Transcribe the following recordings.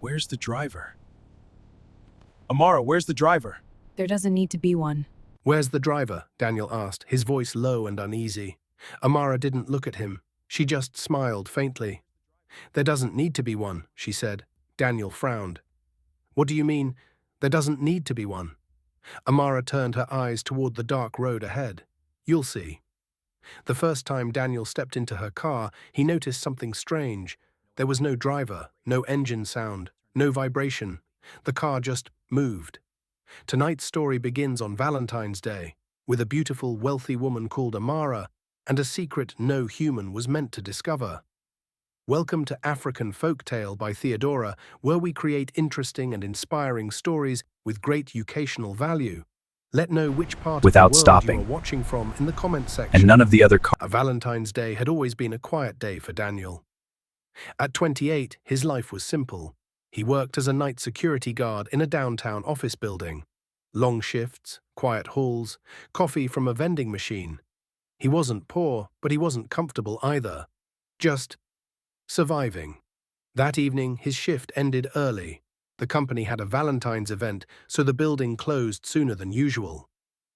Where's the driver? Amara, where's the driver? There doesn't need to be one. Where's the driver? Daniel asked, his voice low and uneasy. Amara didn't look at him. She just smiled faintly. There doesn't need to be one, she said. Daniel frowned. What do you mean, there doesn't need to be one? Amara turned her eyes toward the dark road ahead. You'll see. The first time Daniel stepped into her car, he noticed something strange. There was no driver, no engine sound, no vibration. The car just moved. Tonight's story begins on Valentine's Day, with a beautiful, wealthy woman called Amara and a secret no human was meant to discover. Welcome to African Folktale by Theodora, where we create interesting and inspiring stories with great educational value. Let know which part Without of the world stopping. you are watching from in the comment section. And none of the other A Valentine's Day had always been a quiet day for Daniel. At 28, his life was simple. He worked as a night security guard in a downtown office building. Long shifts, quiet halls, coffee from a vending machine. He wasn't poor, but he wasn't comfortable either. Just surviving. That evening, his shift ended early. The company had a Valentine's event, so the building closed sooner than usual.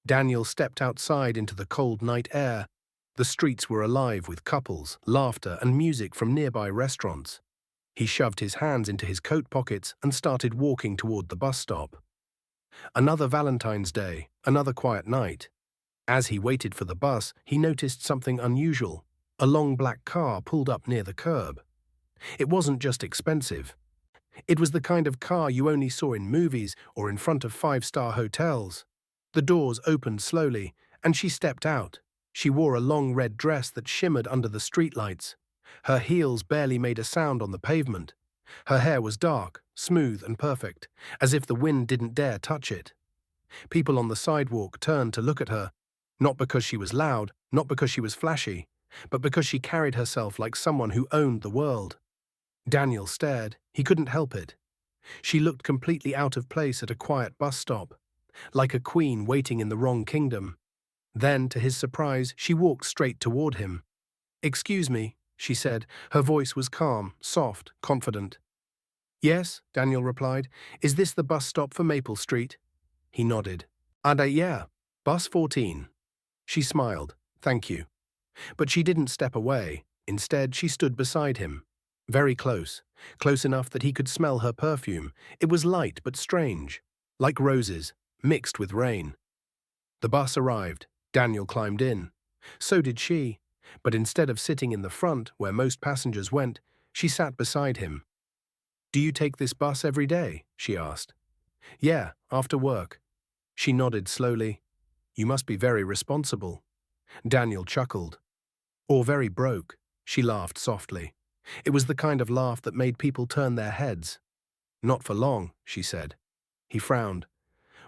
Daniel stepped outside into the cold night air. The streets were alive with couples, laughter, and music from nearby restaurants. He shoved his hands into his coat pockets and started walking toward the bus stop. Another Valentine's Day, another quiet night. As he waited for the bus, he noticed something unusual. A long black car pulled up near the curb. It wasn't just expensive. It was the kind of car you only saw in movies or in front of five-star hotels. The doors opened slowly, and she stepped out. She wore a long red dress that shimmered under the streetlights. Her heels barely made a sound on the pavement. Her hair was dark, smooth and perfect, as if the wind didn't dare touch it. People on the sidewalk turned to look at her, not because she was loud, not because she was flashy, but because she carried herself like someone who owned the world. Daniel stared. He couldn't help it. She looked completely out of place at a quiet bus stop, like a queen waiting in the wrong kingdom. Then, to his surprise, she walked straight toward him. "Excuse me," she said. Her voice was calm, soft, confident. "Yes," Daniel replied. "Is this the bus stop for Maple Street?" He nodded. Yeah, bus 14. She smiled. "Thank you." But she didn't step away. Instead, she stood beside him. Very close, close enough that he could smell her perfume. It was light but strange, like roses, mixed with rain. The bus arrived. Daniel climbed in. So did she. But instead of sitting in the front, where most passengers went, she sat beside him. "Do you take this bus every day?" she asked. "Yeah, after work." She nodded slowly. "You must be very responsible." Daniel chuckled. "Or very broke." She laughed softly. It was the kind of laugh that made people turn their heads. "Not for long," she said. He frowned.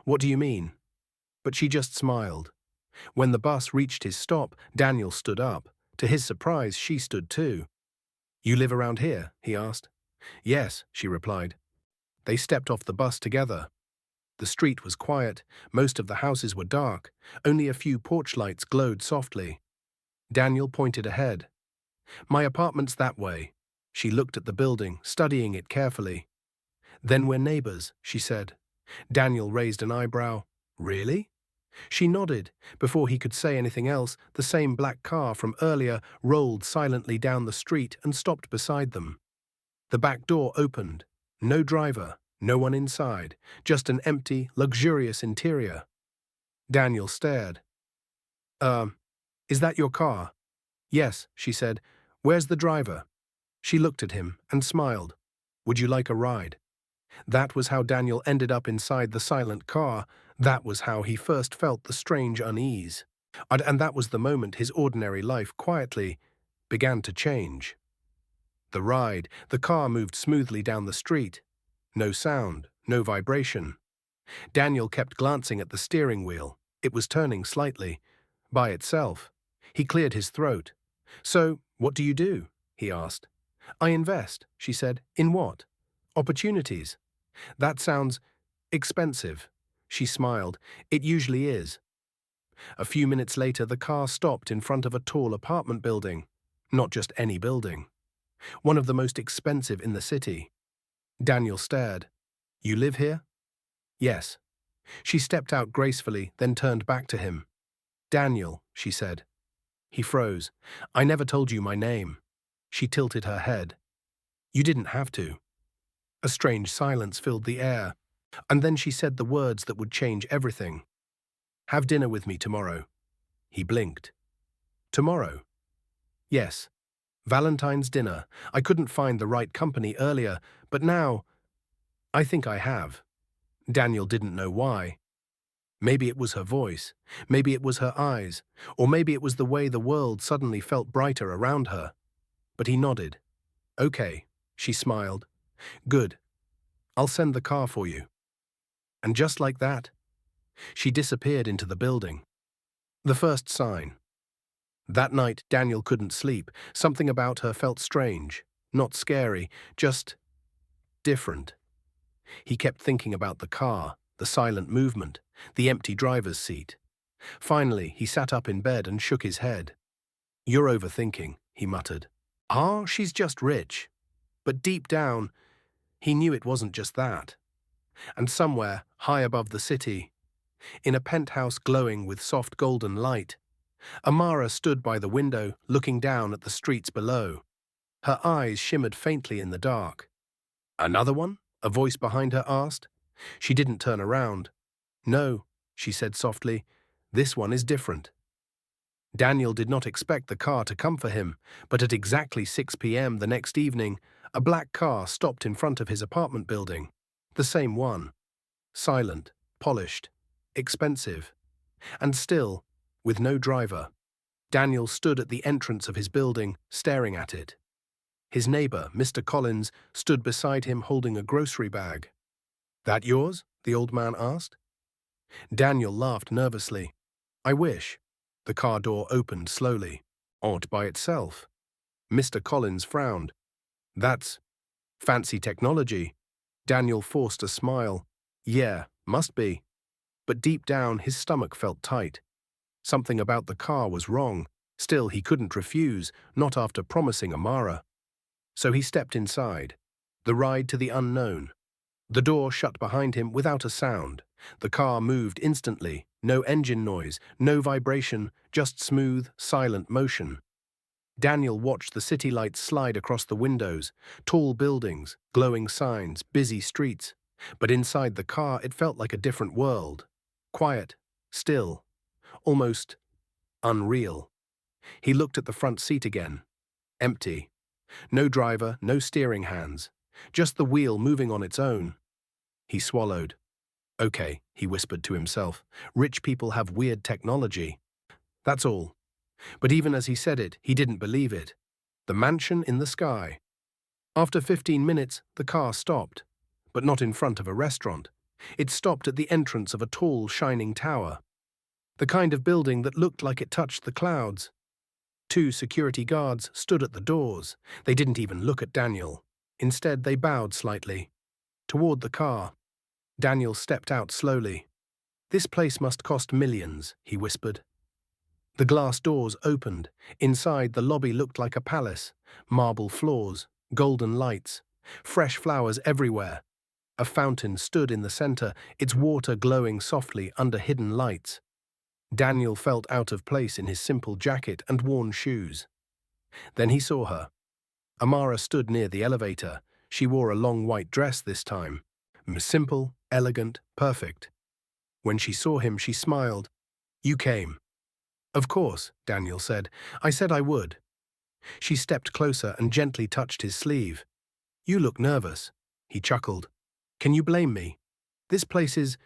"What do you mean?" But she just smiled. When the bus reached his stop, Daniel stood up. To his surprise, she stood too. "You live around here?" he asked. "Yes," she replied. They stepped off the bus together. The street was quiet. Most of the houses were dark. Only a few porch lights glowed softly. Daniel pointed ahead. "My apartment's that way." She looked at the building, studying it carefully. "Then we're neighbors," she said. Daniel raised an eyebrow. "Really?" She nodded. Before he could say anything else, the same black car from earlier rolled silently down the street and stopped beside them. The back door opened. No driver, no one inside, just an empty, luxurious interior. Daniel stared. Is that your car?" "Yes," she said. "Where's the driver?" She looked at him and smiled. "Would you like a ride?" That was how Daniel ended up inside the silent car. That was how he first felt the strange unease. And that was the moment his ordinary life quietly began to change. The ride, the car moved smoothly down the street. No sound, no vibration. Daniel kept glancing at the steering wheel. It was turning slightly, by itself. He cleared his throat. "So, what do you do?" he asked. "I invest," she said. "In what?" "Opportunities." "That sounds expensive." She smiled. "It usually is." A few minutes later, the car stopped in front of a tall apartment building. Not just any building. One of the most expensive in the city. Daniel stared. You live here? Yes. She stepped out gracefully, then turned back to him. Daniel, she said. He froze. I never told you my name. She tilted her head. You didn't have to. A strange silence filled the air, and then she said the words that would change everything. Have dinner with me tomorrow. He blinked. Tomorrow? Yes. Valentine's dinner. I couldn't find the right company earlier, but now, I think I have. Daniel didn't know why. Maybe it was her voice, maybe it was her eyes, or maybe it was the way the world suddenly felt brighter around her. But he nodded. Okay, she smiled. Good. I'll send the car for you. And just like that, she disappeared into the building. The first sign. That night, Daniel couldn't sleep. Something about her felt strange, not scary, just different. He kept thinking about the car, the silent movement, the empty driver's seat. Finally, he sat up in bed and shook his head. You're overthinking, he muttered. Ah, she's just rich. But deep down, he knew it wasn't just that. And somewhere, high above the city, in a penthouse glowing with soft golden light, Amara stood by the window, looking down at the streets below. Her eyes shimmered faintly in the dark. Another one? A voice behind her asked. She didn't turn around. No, she said softly, this one is different. Daniel did not expect the car to come for him, but at exactly 6 p.m. the next evening, a black car stopped in front of his apartment building. The same one. Silent, polished, expensive. And still, with no driver, Daniel stood at the entrance of his building, staring at it. His neighbor, Mr. Collins, stood beside him holding a grocery bag. That yours? The old man asked. Daniel laughed nervously. I wish. The car door opened slowly. Odd by itself. Mr. Collins frowned. That's fancy technology. Daniel forced a smile. Yeah, must be. But deep down, his stomach felt tight. Something about the car was wrong. Still, he couldn't refuse, not after promising Amara. So he stepped inside. The ride to the unknown. The door shut behind him without a sound. The car moved instantly. No engine noise, no vibration, just smooth, silent motion. Daniel watched the city lights slide across the windows, tall buildings, glowing signs, busy streets. But inside the car, it felt like a different world. Quiet, still, almost unreal. He looked at the front seat again. Empty. No driver, no steering hands. Just the wheel moving on its own. He swallowed. Okay, he whispered to himself. Rich people have weird technology. That's all. But even as he said it, he didn't believe it. The mansion in the sky. After 15 minutes, the car stopped. But not in front of a restaurant. It stopped at the entrance of a tall, shining tower. The kind of building that looked like it touched the clouds. 2 security guards stood at the doors. They didn't even look at Daniel. Instead, they bowed slightly. Toward the car. Daniel stepped out slowly. This place must cost millions, he whispered. The glass doors opened. Inside, the lobby looked like a palace. Marble floors, golden lights, fresh flowers everywhere. A fountain stood in the center, its water glowing softly under hidden lights. Daniel felt out of place in his simple jacket and worn shoes. Then he saw her. Amara stood near the elevator. She wore a long white dress this time. Simple, elegant, perfect. When she saw him, she smiled. You came. Of course, Daniel said. I said I would. She stepped closer and gently touched his sleeve. You look nervous. He chuckled. Can you blame me? This place is…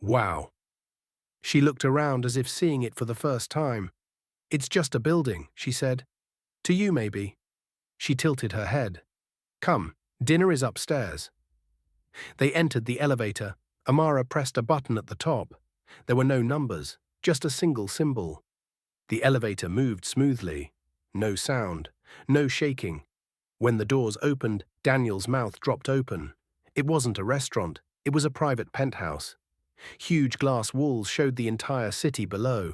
wow. She looked around as if seeing it for the first time. It's just a building, she said. To you, maybe. She tilted her head. Come, dinner is upstairs. They entered the elevator. Amara pressed a button at the top. There were no numbers, just a single symbol. The elevator moved smoothly. No sound, no shaking. When the doors opened, Daniel's mouth dropped open. It wasn't a restaurant, it was a private penthouse. Huge glass walls showed the entire city below.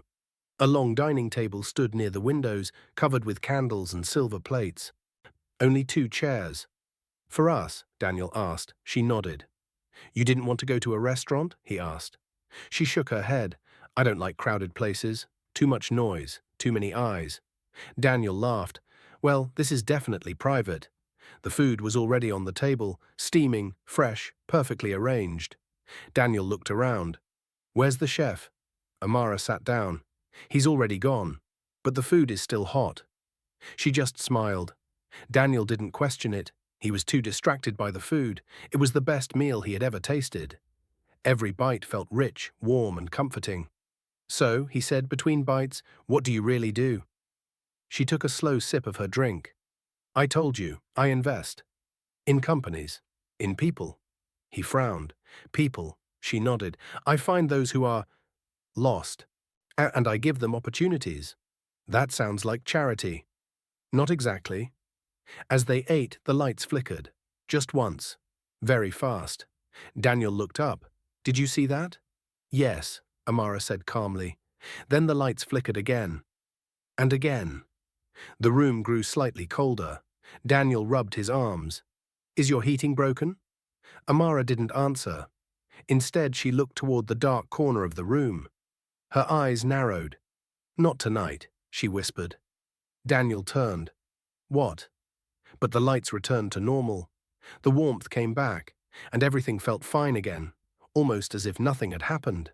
A long dining table stood near the windows, covered with candles and silver plates. Only 2 chairs. For us, Daniel asked. She nodded. You didn't want to go to a restaurant? He asked. She shook her head. I don't like crowded places. Too much noise. Too many eyes. Daniel laughed. Well, this is definitely private. The food was already on the table, steaming, fresh, perfectly arranged. Daniel looked around. Where's the chef? Amara sat down. He's already gone. But the food is still hot. She just smiled. Daniel didn't question it. He was too distracted by the food. It was the best meal he had ever tasted. Every bite felt rich, warm, and comforting. So, he said between bites, what do you really do? She took a slow sip of her drink. I told you, I invest. In companies. In people. He frowned. People. She nodded. I find those who are lost. And I give them opportunities. That sounds like charity. Not exactly. As they ate, the lights flickered. Just once. Very fast. Daniel looked up. Did you see that? Yes, Amara said calmly. Then the lights flickered again. And again. The room grew slightly colder. Daniel rubbed his arms. Is your heating broken? Amara didn't answer. Instead, she looked toward the dark corner of the room. Her eyes narrowed. Not tonight, she whispered. Daniel turned. What? But the lights returned to normal. The warmth came back, and everything felt fine again, almost as if nothing had happened.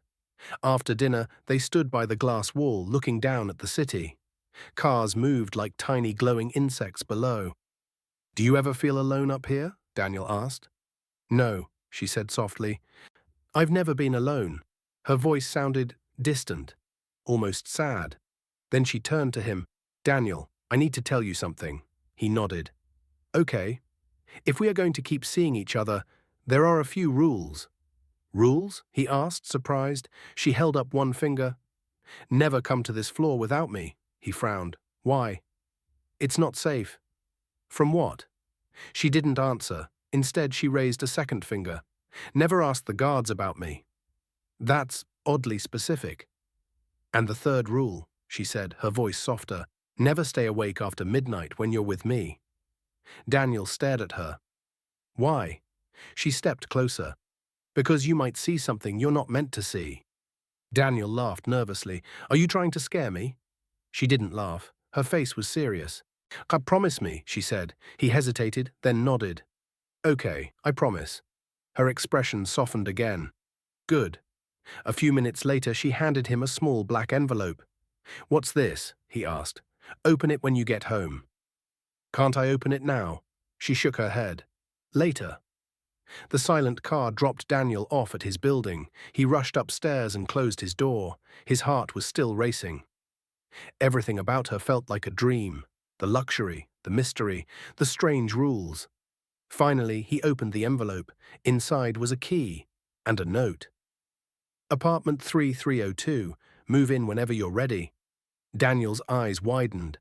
After dinner, they stood by the glass wall, looking down at the city. Cars moved like tiny glowing insects below. Do you ever feel alone up here? Daniel asked. No, she said softly. I've never been alone. Her voice sounded distant, almost sad. Then she turned to him. Daniel, I need to tell you something. He nodded. Okay. If we are going to keep seeing each other, there are a few rules. Rules? He asked, surprised. She held up one finger. Never come to this floor without me. He frowned. Why? It's not safe. From what? She didn't answer. Instead, she raised a second finger. Never ask the guards about me. That's oddly specific. And the third rule, she said, her voice softer. Never stay awake after midnight when you're with me. Daniel stared at her. Why? She stepped closer. Because you might see something you're not meant to see. Daniel laughed nervously. Are you trying to scare me? She didn't laugh. Her face was serious. Promise me, she said. He hesitated, then nodded. Okay, I promise. Her expression softened again. Good. A few minutes later, she handed him a small black envelope. What's this? He asked. Open it when you get home. Can't I open it now? She shook her head. Later. The silent car dropped Daniel off at his building. He rushed upstairs and closed his door. His heart was still racing. Everything about her felt like a dream. The luxury, the mystery, the strange rules. Finally, he opened the envelope. Inside was a key and a note. Apartment 3302. Move in whenever you're ready. Daniel's eyes widened.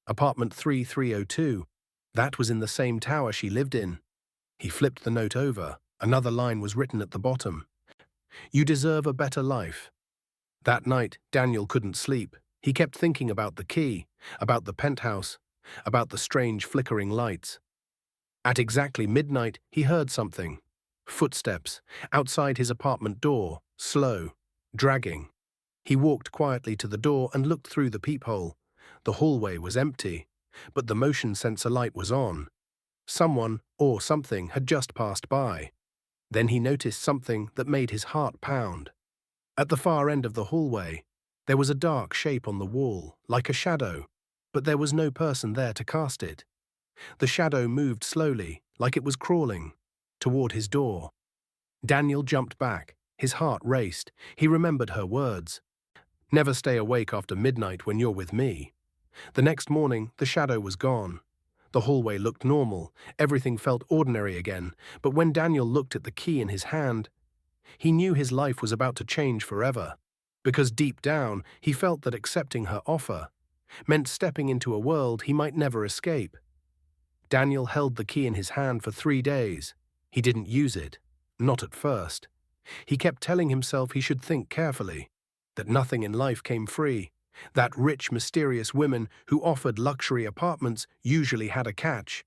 Apartment 3302. That was in the same tower she lived in. He flipped the note over. Another line was written at the bottom. You deserve a better life. That night, Daniel couldn't sleep. He kept thinking about the key, about the penthouse, about the strange flickering lights. At exactly midnight, he heard something. Footsteps, outside his apartment door, slow, dragging. He walked quietly to the door and looked through the peephole. The hallway was empty, but the motion sensor light was on. Someone, or something, had just passed by. Then he noticed something that made his heart pound. At the far end of the hallway, there was a dark shape on the wall, like a shadow, but there was no person there to cast it. The shadow moved slowly, like it was crawling, toward his door. Daniel jumped back. His heart raced. He remembered her words. Never stay awake after midnight when you're with me. The next morning, the shadow was gone. The hallway looked normal. Everything felt ordinary again. But when Daniel looked at the key in his hand, he knew his life was about to change forever. Because deep down, he felt that accepting her offer meant stepping into a world he might never escape. Daniel held the key in his hand for 3 days. He didn't use it. Not at first. He kept telling himself he should think carefully, that nothing in life came free, that rich, mysterious women who offered luxury apartments usually had a catch.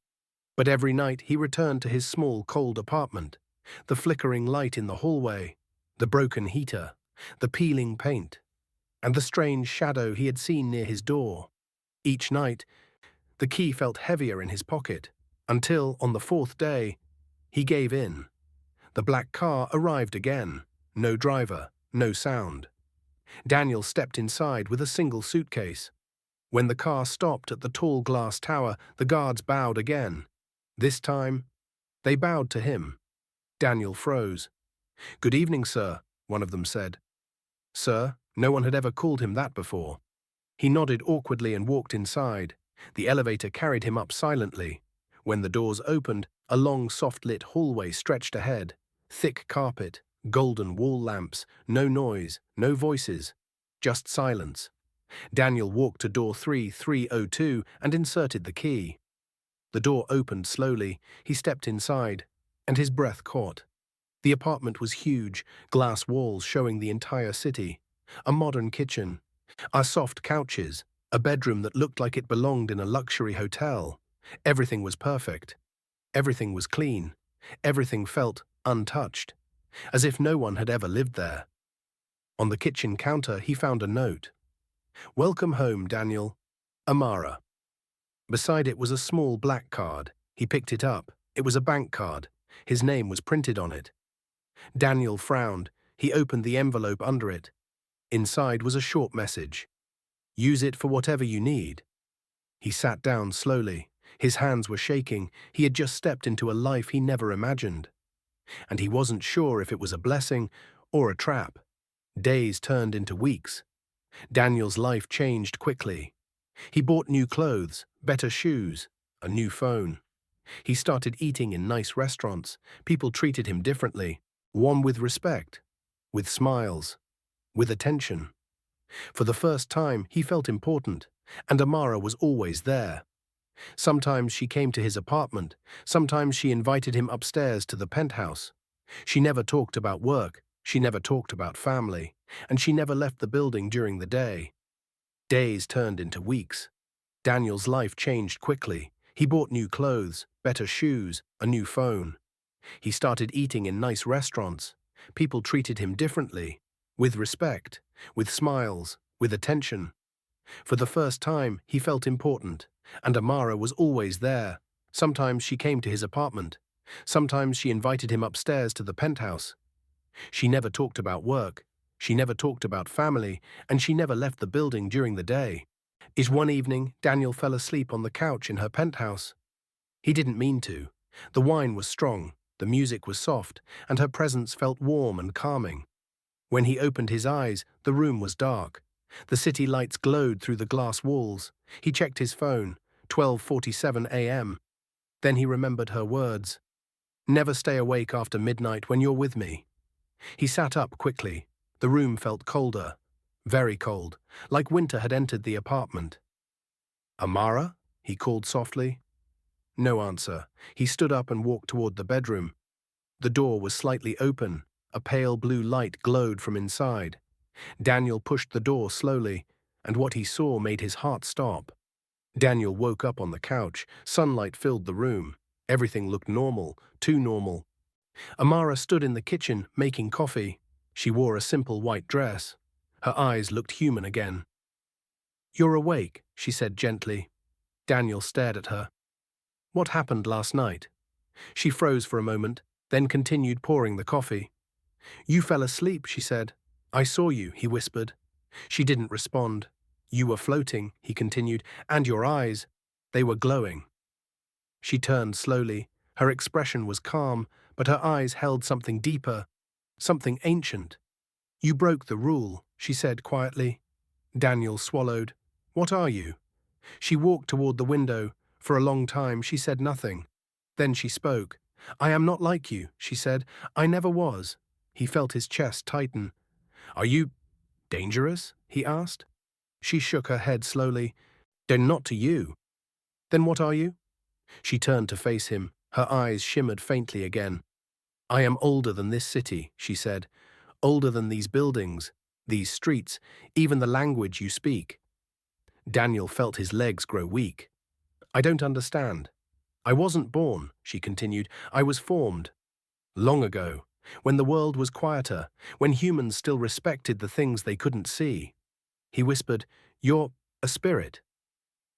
But every night he returned to his small, cold apartment. The flickering light in the hallway, the broken heater, the peeling paint, and the strange shadow he had seen near his door. Each night, the key felt heavier in his pocket, until, on the fourth day, he gave in. The black car arrived again. No driver, no sound. Daniel stepped inside with a single suitcase. When the car stopped at the tall glass tower, the guards bowed again. This time, they bowed to him. Daniel froze. "Good evening, sir," one of them said. Sir, no one had ever called him that before. He nodded awkwardly and walked inside. The elevator carried him up silently. When the doors opened, a long, soft-lit hallway stretched ahead. Thick carpet, golden wall lamps, no noise, no voices, just silence. Daniel walked to door 3302 and inserted the key. The door opened slowly. He stepped inside, and his breath caught. The apartment was huge, glass walls showing the entire city. A modern kitchen, soft couches, a bedroom that looked like it belonged in a luxury hotel. Everything was perfect. Everything was clean. Everything felt untouched, as if no one had ever lived there. On the kitchen counter, he found a note. "Welcome home, Daniel. Amara." Beside it was a small black card. He picked it up. It was a bank card. His name was printed on it. Daniel frowned. He opened the envelope under it. Inside was a short message. "Use it for whatever you need." He sat down slowly. His hands were shaking. He had just stepped into a life he never imagined. And he wasn't sure if it was a blessing or a trap. Days turned into weeks. Daniel's life changed quickly. He bought new clothes, better shoes, a new phone. He started eating in nice restaurants. People treated him differently, one with respect, with smiles, with attention. For the first time, he felt important, and Amara was always there. Sometimes she came to his apartment. Sometimes she invited him upstairs to the penthouse. She never talked about work. She never talked about family. And she never left the building during the day. Days turned into weeks. Daniel's life changed quickly. He bought new clothes, better shoes, a new phone. He started eating in nice restaurants. People treated him differently, with respect, with smiles, with attention. For the first time, he felt important, and Amara was always there. Sometimes she came to his apartment. Sometimes she invited him upstairs to the penthouse. She never talked about work. She never talked about family, and she never left the building during the day. One evening, Daniel fell asleep on the couch in her penthouse. He didn't mean to. The wine was strong, the music was soft, and her presence felt warm and calming. When he opened his eyes, the room was dark. The city lights glowed through the glass walls. He checked his phone, 12:47 a.m. Then he remembered her words. "Never stay awake after midnight when you're with me." He sat up quickly. The room felt colder, very cold, like winter had entered the apartment. "Amara?" he called softly. No answer. He stood up and walked toward the bedroom. The door was slightly open. A pale blue light glowed from inside. Daniel pushed the door slowly, and what he saw made his heart stop. Daniel woke up on the couch. Sunlight filled the room. Everything looked normal, too normal. Amara stood in the kitchen, making coffee. She wore a simple white dress. Her eyes looked human again. "You're awake," she said gently. Daniel stared at her. "What happened last night?" She froze for a moment, then continued pouring the coffee. "You fell asleep," she said. "I saw you," he whispered. She didn't respond. "You were floating," he continued, "and your eyes, they were glowing." She turned slowly. Her expression was calm, but her eyes held something deeper, something ancient. "You broke the rule," she said quietly. Daniel swallowed. "What are you?" She walked toward the window. For a long time she said nothing. Then she spoke. "I am not like you," she said. "I never was." He felt his chest tighten. "Are you dangerous?" he asked. She shook her head slowly. "Then not to you." "Then what are you?" She turned to face him. Her eyes shimmered faintly again. "I am older than this city," she said. "Older than these buildings, these streets, even the language you speak." Daniel felt his legs grow weak. "I don't understand." I wasn't born, she continued. I was formed. Long ago, when the world was quieter, when humans still respected the things they couldn't see. He whispered, "You're a spirit."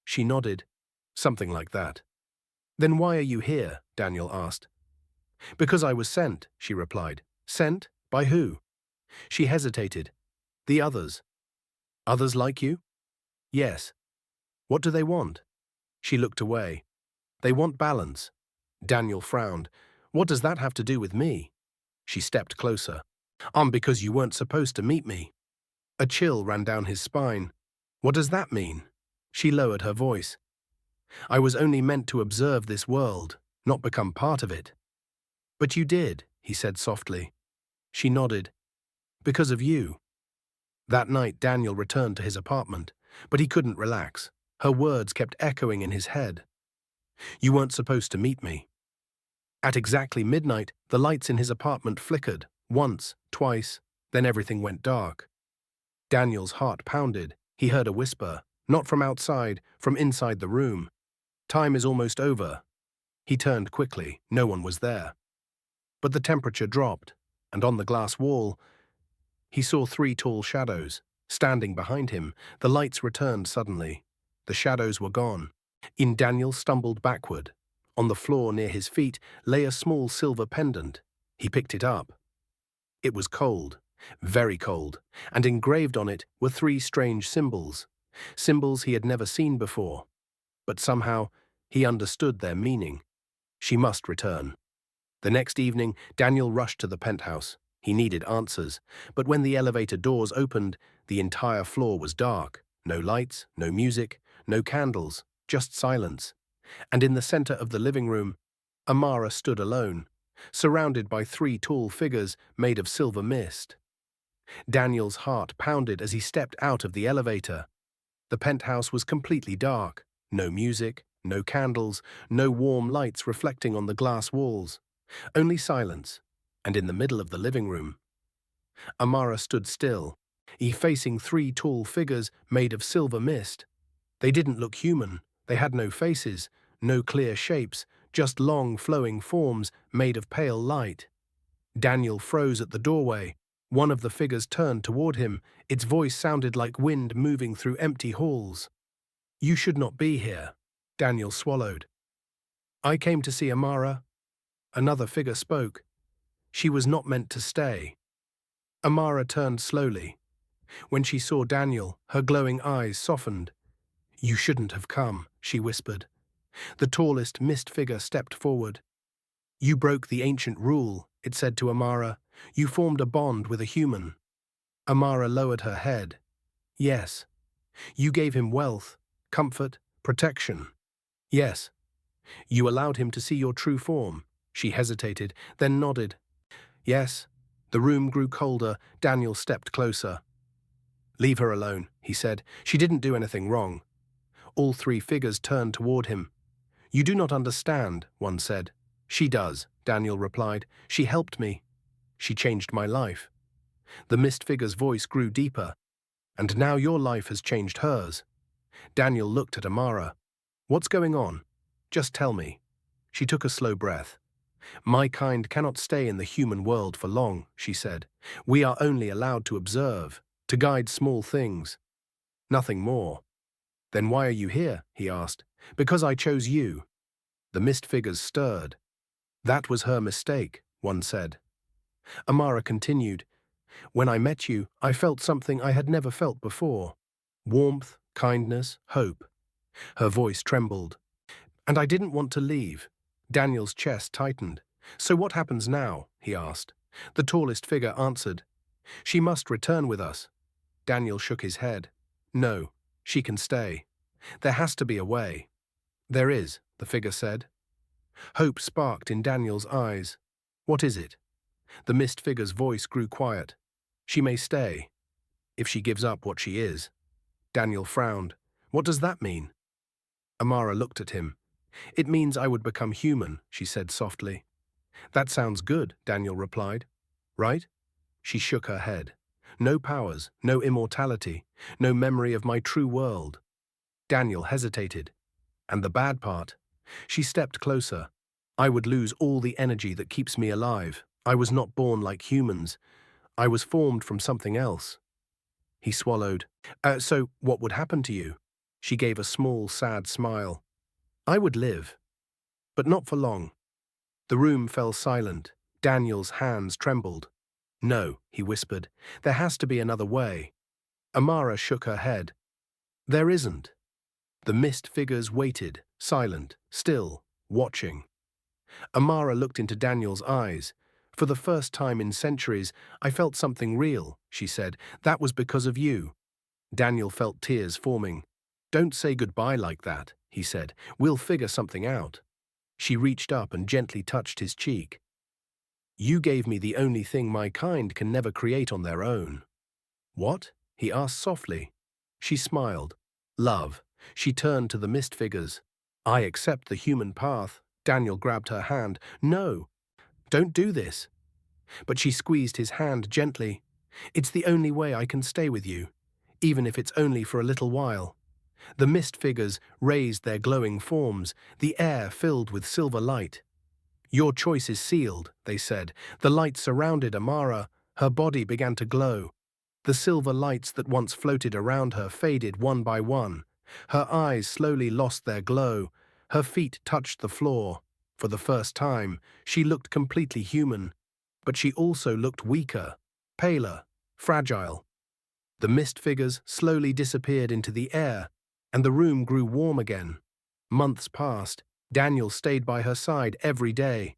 She nodded. Something like that. "Then why are you here?" Daniel asked. "Because I was sent," she replied. "Sent? By who?" She hesitated. "The others." "Others like you?" "Yes." "What do they want?" She looked away. "They want balance." Daniel frowned. "What does that have to do with me?" She stepped closer. Because you weren't supposed to meet me." A chill ran down his spine. "What does that mean?" She lowered her voice. "I was only meant to observe this world, not become part of it." "But you did," he said softly. She nodded. "Because of you." That night Daniel returned to his apartment, but he couldn't relax. Her words kept echoing in his head. "You weren't supposed to meet me." At exactly midnight, the lights in his apartment flickered, once, twice, then everything went dark. Daniel's heart pounded. He heard a whisper, not from outside, from inside the room. "Time is almost over." He turned quickly. No one was there. But the temperature dropped, and on the glass wall, he saw 3 tall shadows. Standing behind him, the lights returned suddenly. The shadows were gone. Daniel stumbled backward. On the floor near his feet lay a small silver pendant. He picked it up. It was cold, very cold, and engraved on it were 3 strange symbols. Symbols he had never seen before. But somehow, he understood their meaning. She must return. The next evening, Daniel rushed to the penthouse. He needed answers, but when the elevator doors opened, the entire floor was dark. No lights, no music, no candles, just silence. And in the center of the living room, Amara stood alone, surrounded by 3 tall figures made of silver mist. Daniel's heart pounded as he stepped out of the elevator. The penthouse was completely dark. No music, no candles, no warm lights reflecting on the glass walls. Only silence. And in the middle of the living room, Amara stood still, facing 3 tall figures made of silver mist. They didn't look human. They had no faces, no clear shapes, just long, flowing forms made of pale light. Daniel froze at the doorway. One of the figures turned toward him. Its voice sounded like wind moving through empty halls. "You should not be here." Daniel swallowed. "I came to see Amara." Another figure spoke. "She was not meant to stay." Amara turned slowly. When she saw Daniel, her glowing eyes softened. "You shouldn't have come," she whispered. The tallest mist figure stepped forward. "You broke the ancient rule," it said to Amara. "You formed a bond with a human." Amara lowered her head. "Yes." "You gave him wealth, comfort, protection." "Yes." "You allowed him to see your true form." She hesitated, then nodded. "Yes." The room grew colder. Daniel stepped closer. "Leave her alone," he said. "She didn't do anything wrong." All 3 figures turned toward him. "You do not understand," one said. "She does," Daniel replied. "She helped me. She changed my life." The mist figure's voice grew deeper. "And now your life has changed hers." Daniel looked at Amara. "What's going on? Just tell me." She took a slow breath. "My kind cannot stay in the human world for long," she said. "We are only allowed to observe, to guide small things. Nothing more." "Then why are you here?" he asked. "Because I chose you." The mist figures stirred. "That was her mistake," one said. Amara continued. "When I met you, I felt something I had never felt before. Warmth, kindness, hope." Her voice trembled. "And I didn't want to leave." Daniel's chest tightened. "So what happens now?" he asked. The tallest figure answered. "She must return with us." Daniel shook his head. "No, she can stay. There has to be a way." "There is," the figure said. Hope sparked in Daniel's eyes. "What is it?" The mist figure's voice grew quiet. "She may stay, if she gives up what she is." Daniel frowned. "What does that mean?" Amara looked at him. "It means I would become human," she said softly. "That sounds good," Daniel replied. "Right?" She shook her head. "No powers, no immortality, no memory of my true world." Daniel hesitated. "And the bad part?" She stepped closer. I would lose all the energy that keeps me alive. I was not born like humans. I was formed from something else. He swallowed. So what would happen to you? She gave a small, sad smile. I would live, but not for long. The room fell silent. Daniel's hands trembled. No, he whispered. There has to be another way. Amara shook her head. There isn't. The mist figures waited, silent, still, watching. Amara looked into Daniel's eyes. For the first time in centuries, I felt something real, she said. That was because of you. Daniel felt tears forming. Don't say goodbye like that, he said. We'll figure something out. She reached up and gently touched his cheek. You gave me the only thing my kind can never create on their own. What? He asked softly. She smiled. Love. She turned to the mist figures. I accept the human path. Daniel grabbed her hand. No, don't do this. But she squeezed his hand gently. It's the only way I can stay with you, even if it's only for a little while. The mist figures raised their glowing forms, the air filled with silver light. Your choice is sealed, they said. The light surrounded Amara. Her body began to glow. The silver lights that once floated around her faded one by one. Her eyes slowly lost their glow. Her feet touched the floor. For the first time, she looked completely human. But she also looked weaker, paler, fragile. The mist figures slowly disappeared into the air, and the room grew warm again. Months passed. Daniel stayed by her side every day.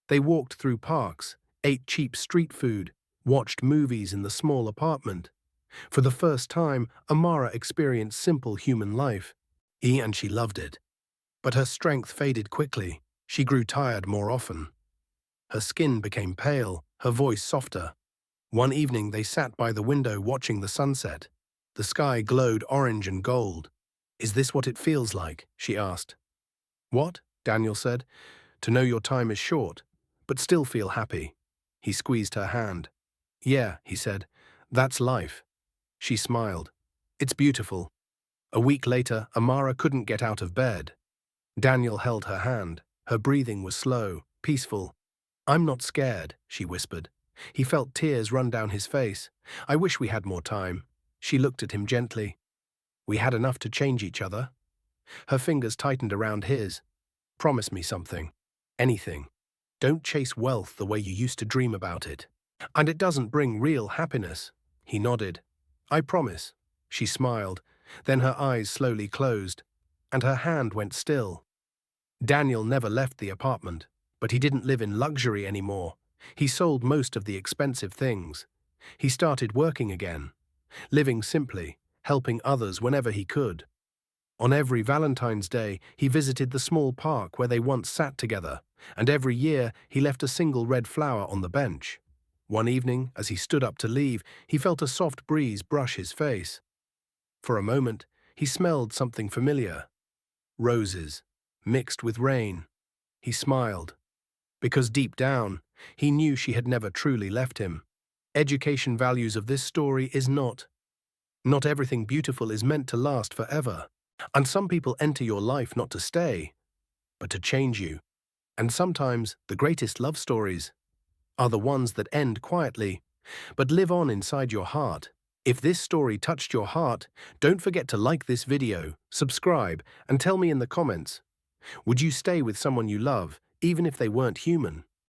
They walked through parks, ate cheap street food, watched movies in the small apartment. For the first time, Amara experienced simple human life. And she loved it. But her strength faded quickly. She grew tired more often. Her skin became pale, her voice softer. One evening they sat by the window watching the sunset. The sky glowed orange and gold. Is this what it feels like? She asked. What? Daniel said. To know your time is short, but still feel happy. He squeezed her hand. Yeah, he said. That's life. She smiled. It's beautiful. A week later, Amara couldn't get out of bed. Daniel held her hand. Her breathing was slow, peaceful. I'm not scared, she whispered. He felt tears run down his face. I wish we had more time. She looked at him gently. We had enough to change each other. Her fingers tightened around his. Promise me something. Anything. Don't chase wealth the way you used to dream about it. And it doesn't bring real happiness. He nodded. I promise. She smiled. Then her eyes slowly closed, and her hand went still. Daniel never left the apartment, but he didn't live in luxury anymore. He sold most of the expensive things. He started working again, living simply, helping others whenever he could. On every Valentine's Day, he visited the small park where they once sat together, and every year he left a single red flower on the bench. One evening, as he stood up to leave, he felt a soft breeze brush his face. For a moment, he smelled something familiar. Roses, mixed with rain. He smiled. Because deep down, he knew she had never truly left him. Education values of this story is not everything beautiful is meant to last forever. And some people enter your life not to stay, but to change you. And sometimes the greatest love stories are the ones that end quietly, but live on inside your heart. If this story touched your heart, don't forget to like this video, subscribe, and tell me in the comments. Would you stay with someone you love, even if they weren't human?